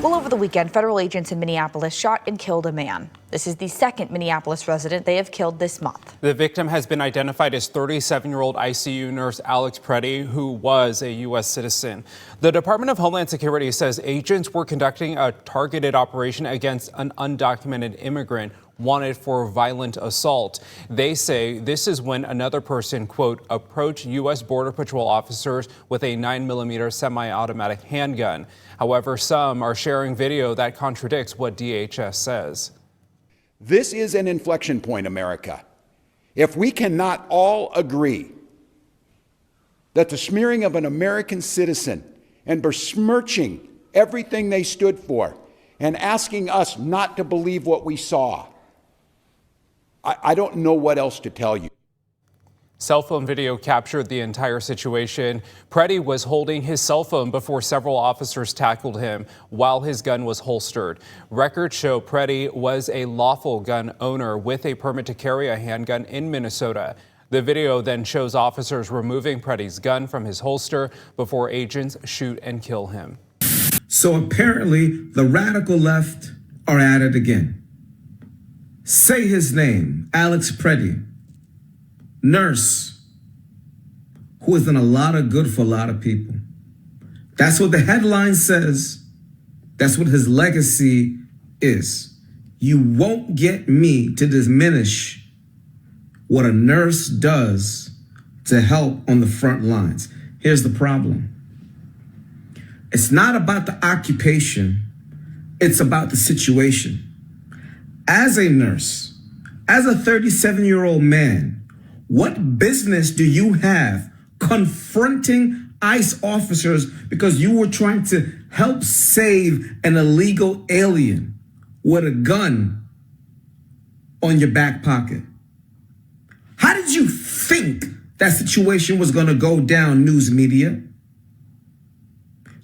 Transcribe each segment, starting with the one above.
Well, over the weekend, federal agents in Minneapolis shot and killed a man. This is the second Minneapolis resident they have killed this month. The victim has been identified as 37-year-old ICU nurse Alex Preddy, who was a U.S. citizen. The Department of Homeland Security says agents were conducting a targeted operation against an undocumented immigrant wanted for violent assault. They say this is when another person, quote, approached U.S. Border Patrol officers with a 9mm semi-automatic handgun. However, some are sharing video that contradicts what DHS says. This is an inflection point, America. If we cannot all agree that the smearing of an American citizen and besmirching everything they stood for and asking us not to believe what we saw, I don't know what else to tell you. Cell phone video captured the entire situation. Preddy was holding his cell phone before several officers tackled him while his gun was holstered. Records show Preddy was a lawful gun owner with a permit to carry a handgun in Minnesota. The video then shows officers removing Preddy's gun from his holster before agents shoot and kill him. So apparently the radical left are at it again. Say his name, Alex Preddy, nurse, who has done a lot of good for a lot of people. That's what the headline says. That's what his legacy is. You won't get me to diminish what a nurse does to help on the front lines. Here's the problem. It's not about the occupation. It's about the situation. As a nurse, as a 37-year-old man, what business do you have confronting ICE officers because you were trying to help save an illegal alien with a gun on your back pocket? How did you think that situation was going to go down, news media?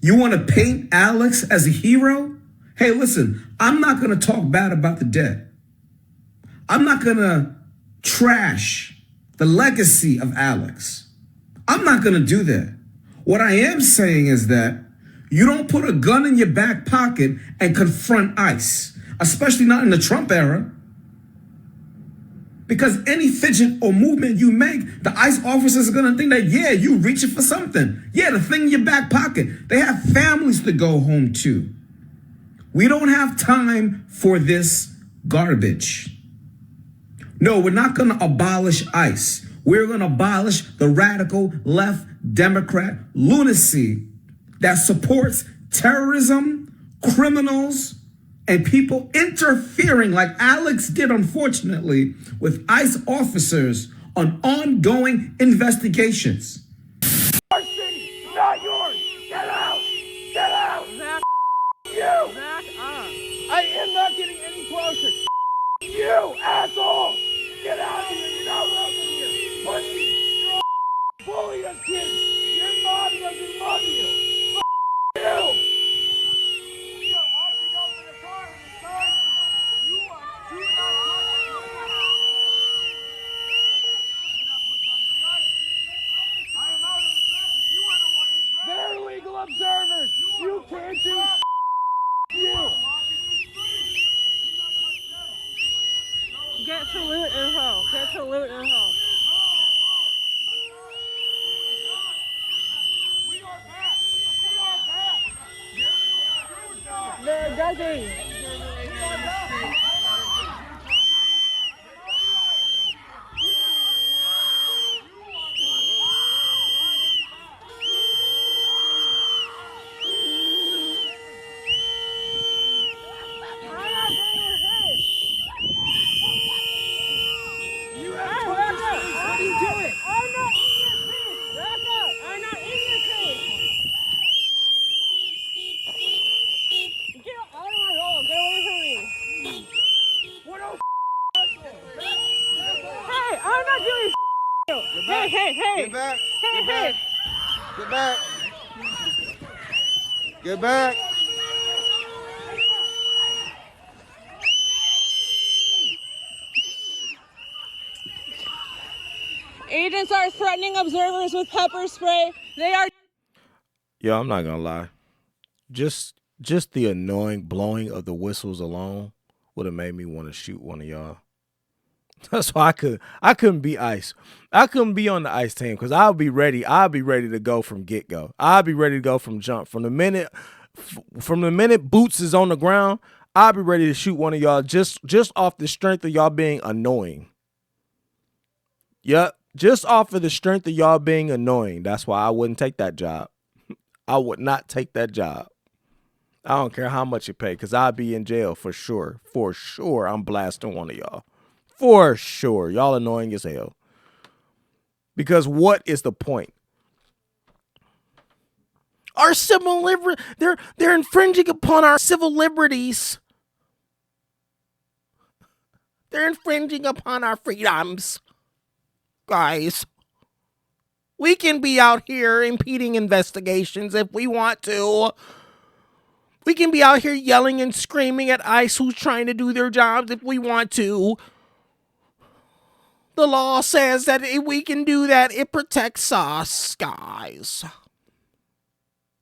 You want to paint Alex as a hero? Hey, listen, I'm not going to talk bad about the dead. I'm not going to trash the legacy of Alex. I'm not going to do that. What I am saying is that you don't put a gun in your back pocket and confront ICE, especially not in the Trump era. Because any fidget or movement you make, the ICE officers are going to think that, yeah, you reaching for something. Yeah, the thing in your back pocket. They have families to go home to. We don't have time for this garbage. No, we're not going to abolish ICE. We're going to abolish the radical left Democrat lunacy that supports terrorism, criminals, and people interfering like Alex did, unfortunately, with ICE officers on ongoing investigations. Our city, not yours. Get out. Get out. Zach, You. Zach up. I am not getting any closer. You, asshole. Get out of here. You're not welcome here. Pussy. You're a bully us kids. Your mom doesn't love you. You. They're illegal observers. You can't do you. Get to loot and ho. Get to loot and ho. We are back. We are back. They're ducking. Hey! Get back! Hey! Get back! Get back! Agents are threatening observers with pepper spray. They are. Yo, I'm not gonna lie. Just Just the annoying blowing of the whistles alone would have made me want to shoot one of y'all. That's why I couldn't be ice. I couldn't be on the ice team because I'll be ready. I'll be ready to go from get go. I'll be ready to go from jump. From the minute Boots is on the ground, I'll be ready to shoot one of y'all just off the strength of y'all being annoying. Yep, just off of the strength of y'all being annoying. That's why I wouldn't take that job. I would not take that job. I don't care how much you pay because I'll be in jail for sure. For sure, I'm blasting one of y'all. For sure. Y'all annoying as hell. Because what is the point? Our civil liberty, they're infringing upon our civil liberties. They're infringing upon our freedoms. Guys, we can be out here impeding investigations if we want to. We can be out here yelling and screaming at ICE who's trying to do their jobs if we want to. The law says that if we can do that, it protects us, guys.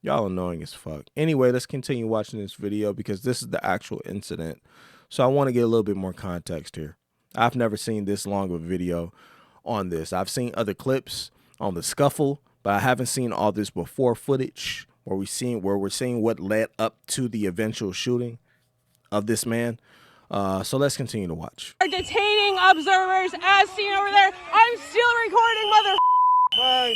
Y'all annoying as fuck. Anyway, let's continue watching this video because this is the actual incident. So I want to get a little bit more context here. I've never seen this long of a video on this. I've seen other clips on the scuffle, but I haven't seen all this before footage where we're seeing what led up to the eventual shooting of this man. So let's continue to watch. Are detaining observers as seen over there. I'm still recording, mother. Fine.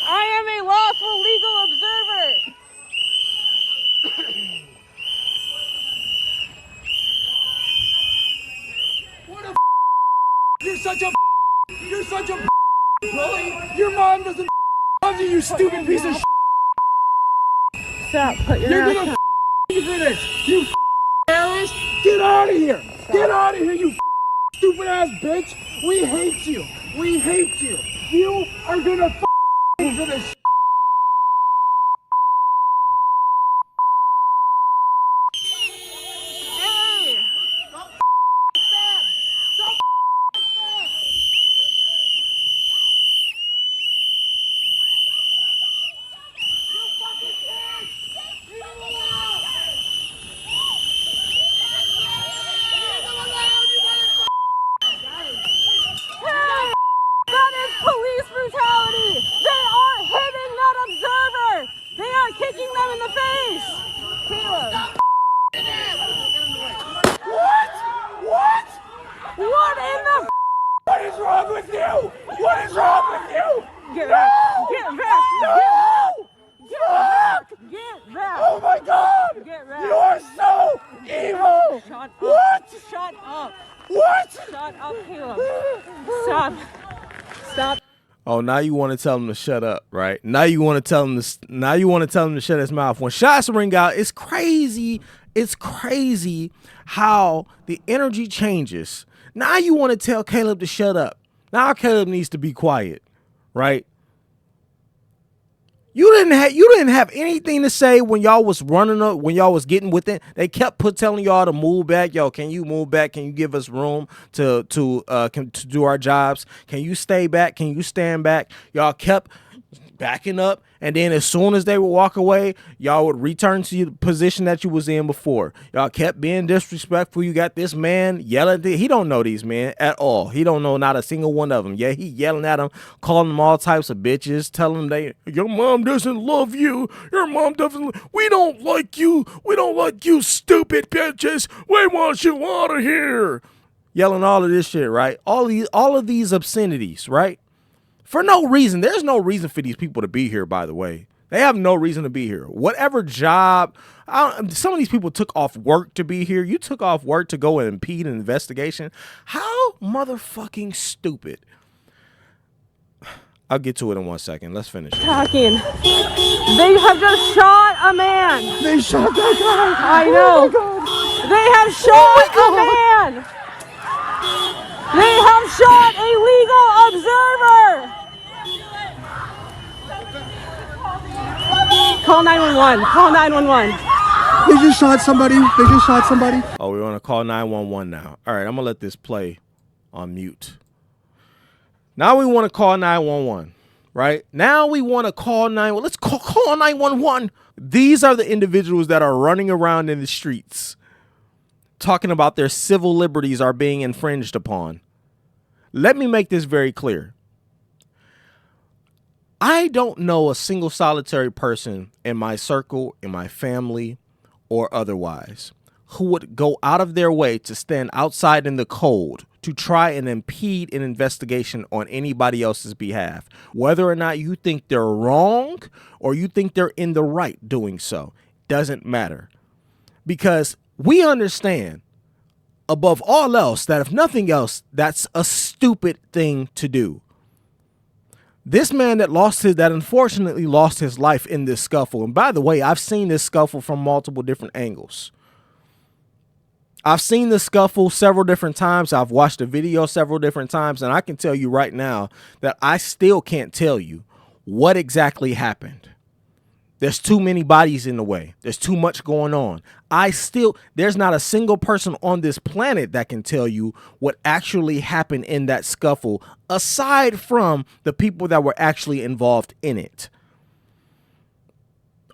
I am a lawful legal observer. What a You're such a bully. Your mom doesn't love you, you stupid piece of Stop. Put your You're ass gonna down. for this. You terrorist. Get out of here. Get out of here, you stupid ass bitch. We hate you. We hate you. You are gonna for this. Hey. That is police brutality! They are hitting that observer! They are kicking them in the face! Caleb! What? What? What in the What is wrong with you? What is wrong with you? Get back! Get back! No! Get back! Get back! Oh my God! Get back! You are so evil! Shut up! What? Shut up! What? Shut up, Caleb! Stop! Stop! Oh, now you want to tell him to shut up, right? Now you want to tell him to. Now you want to tell him to shut his mouth. When shots ring out, it's crazy. It's crazy how the energy changes. Now you want to tell Caleb to shut up. Now Caleb needs to be quiet, right? You didn't have anything to say when y'all was running up, when y'all was getting within. They kept telling y'all to move back. Yo, can you move back? Can you give us room to do our jobs? Can you stay back? Can you stand back? Y'all kept backing up, and then as soon as they would walk away, y'all would return to the position that you was in before. Y'all kept being disrespectful. You got this man yelling. He don't know these men at all. He don't know not a single one of them. Yeah, he yelling at them, calling them all types of bitches, telling them your mom doesn't love you. Your mom doesn't. We don't like you. We don't like you, stupid bitches. We want you out of here. Yelling all of this shit, right? All of these obscenities, right? For no reason. There's no reason for these people to be here, by the way. They have no reason to be here. Whatever job, some of these people took off work to be here. You took off work to go and impede an investigation. How motherfucking stupid. I'll get to it in 1 second. Let's finish. Talking. They have just shot a man. They shot that guy. I know. They have shot a man. They have shot a legal observer. Call 911. Call 911. They just shot somebody. Oh, we want to call 911 now. All right, I'm going to let this play on mute. Now we want to call 911, right? Now we want to call 911. Let's call 911. These are the individuals that are running around in the streets talking about their civil liberties are being infringed upon. Let me make this very clear. I don't know a single solitary person in my circle, in my family, or otherwise who would go out of their way to stand outside in the cold to try and impede an investigation on anybody else's behalf, whether or not you think they're wrong or you think they're in the right doing so. Doesn't matter. Because we understand above all else that if nothing else, that's a stupid thing to do. This man that unfortunately lost his life in this scuffle. And by the way, I've seen this scuffle from multiple different angles. I've seen the scuffle several different times. I've watched the video several different times. And I can tell you right now that I still can't tell you what exactly happened. There's too many bodies in the way. There's too much going on. There's not a single person on this planet that can tell you what actually happened in that scuffle, aside from the people that were actually involved in it.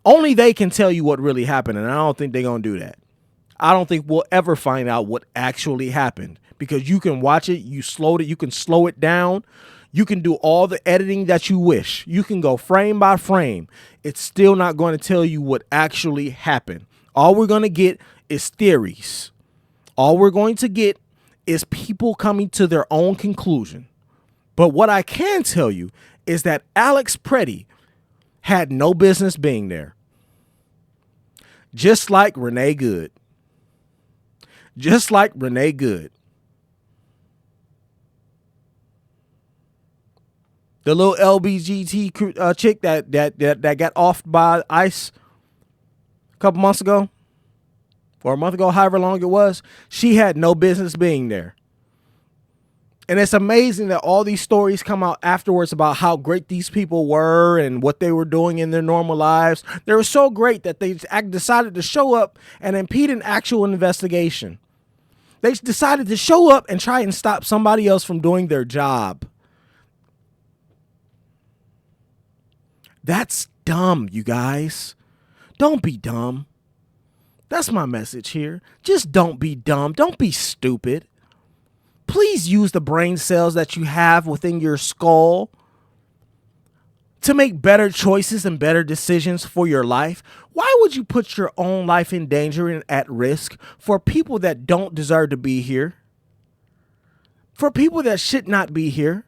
Only they can tell you what really happened, and I don't think they're going to do that. I don't think we'll ever find out what actually happened, because you can watch it, you can slow it down. You can do all the editing that you wish. You can go frame by frame. It's still not going to tell you what actually happened. All we're going to get is theories. All we're going to get is people coming to their own conclusion. But what I can tell you is that Alex Preddy had no business being there. Just like Renee Good. Just like Renee Good. The little LBGT chick that got offed by ICE a couple months ago, or a month ago, however long it was, she had no business being there. And it's amazing that all these stories come out afterwards about how great these people were and what they were doing in their normal lives. They were so great that they decided to show up and impede an actual investigation. They decided to show up and try and stop somebody else from doing their job. That's dumb, you guys. Don't be dumb. That's my message here. Just don't be dumb. Don't be stupid. Please use the brain cells that you have within your skull to make better choices and better decisions for your life. Why would you put your own life in danger and at risk for people that don't deserve to be here? For people that should not be here?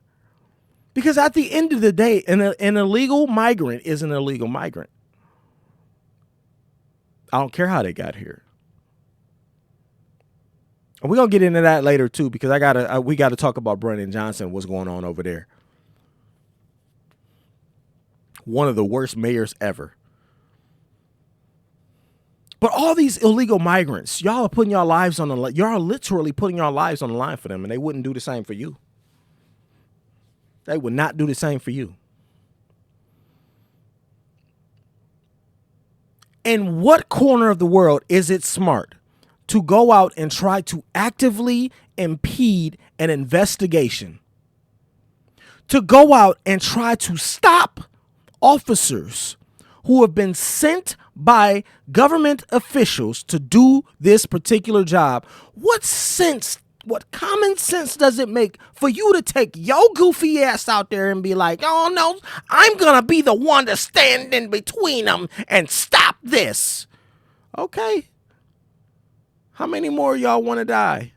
Because at the end of the day, an illegal migrant is an illegal migrant. I don't care how they got here. And we're going to get into that later, too, because we got to talk about Brennan Johnson, what's going on over there. One of the worst mayors ever. But all these illegal migrants, y'all are putting your lives on the line. Y'all are literally putting your lives on the line for them, and they wouldn't do the same for you. They would not do the same for you. In what corner of the world is it smart to go out and try to actively impede an investigation? To go out and try to stop officers who have been sent by government officials to do this particular job? What common sense does it make for you to take your goofy ass out there and be like, oh no, I'm going to be the one to stand in between them and stop this? Okay. How many more of y'all want to die?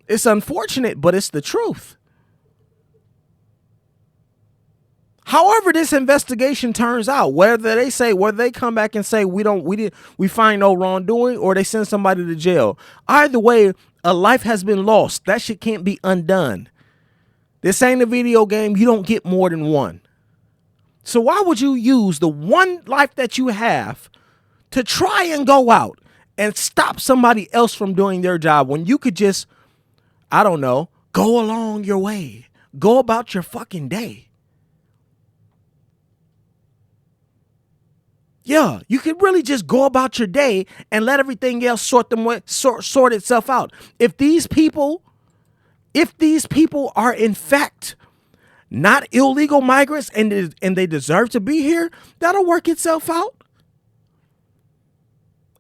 It's unfortunate, but it's the truth. However this investigation turns out, whether they come back and say we find no wrongdoing, or they send somebody to jail, either way, a life has been lost. That shit can't be undone. This ain't a video game. You don't get more than one. So why would you use the one life that you have to try and go out and stop somebody else from doing their job when you could just, I don't know, go along your way, go about your fucking day? Yeah, you could really just go about your day and let everything else sort itself out. If these people are in fact not illegal migrants, and they deserve to be here, that'll work itself out.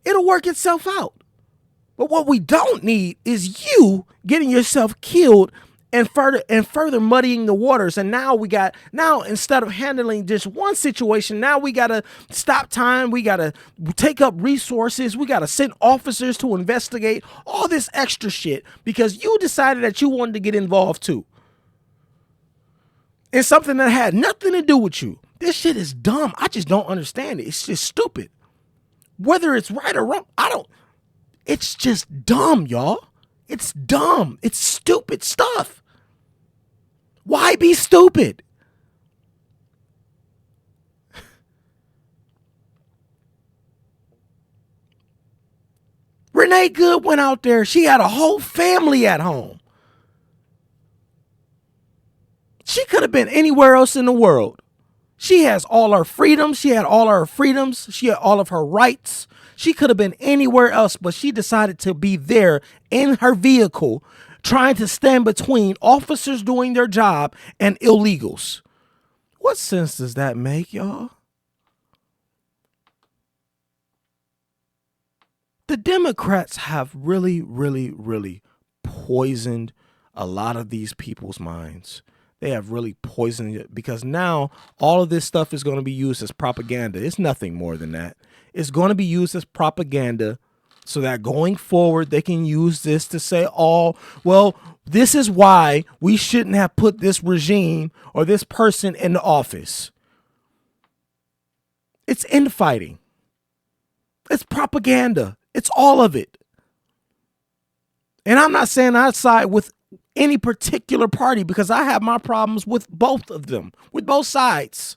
It'll work itself out. But what we don't need is you getting yourself killed and further muddying the waters. And now instead of handling just one situation, now we got to stop time. We got to take up resources. We got to send officers to investigate all this extra shit because you decided that you wanted to get involved too. In something that had nothing to do with you. This shit is dumb. I just don't understand it. It's just stupid. Whether it's right or wrong, it's just dumb, y'all. It's dumb. It's stupid stuff. Why be stupid? Renee Good went out there. She had a whole family at home. She could have been anywhere else in the world. She has all her freedoms. She had all her freedoms. She had all of her rights. She could have been anywhere else, but she decided to be there in her vehicle trying to stand between officers doing their job and illegals. What sense does that make, y'all? The Democrats have really, really, really poisoned a lot of these people's minds. They have really poisoned it because now all of this stuff is going to be used as propaganda. It's nothing more than that. It's going to be used as propaganda so that going forward, they can use this to say, oh, well, this is why we shouldn't have put this regime or this person in the office. It's infighting. It's propaganda. It's all of it. And I'm not saying I side with any particular party because I have my problems with both of them, with both sides.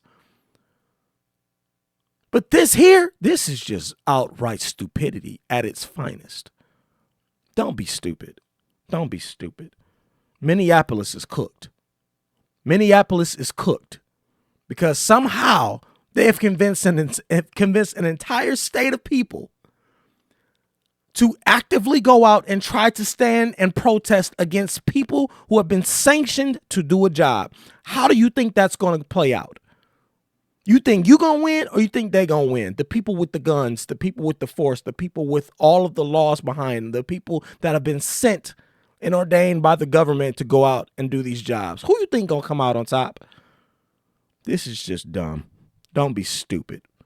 But this is just outright stupidity at its finest. Don't be stupid. Don't be stupid. Minneapolis is cooked. Minneapolis is cooked because somehow they have convinced an entire state of people to actively go out and try to stand and protest against people who have been sanctioned to do a job. How do you think that's going to play out? You think you going to win or you think they going to win? The people with the guns, the people with the force, the people with all of the laws behind them, the people that have been sent and ordained by the government to go out and do these jobs. Who you think going to come out on top? This is just dumb. Don't be stupid.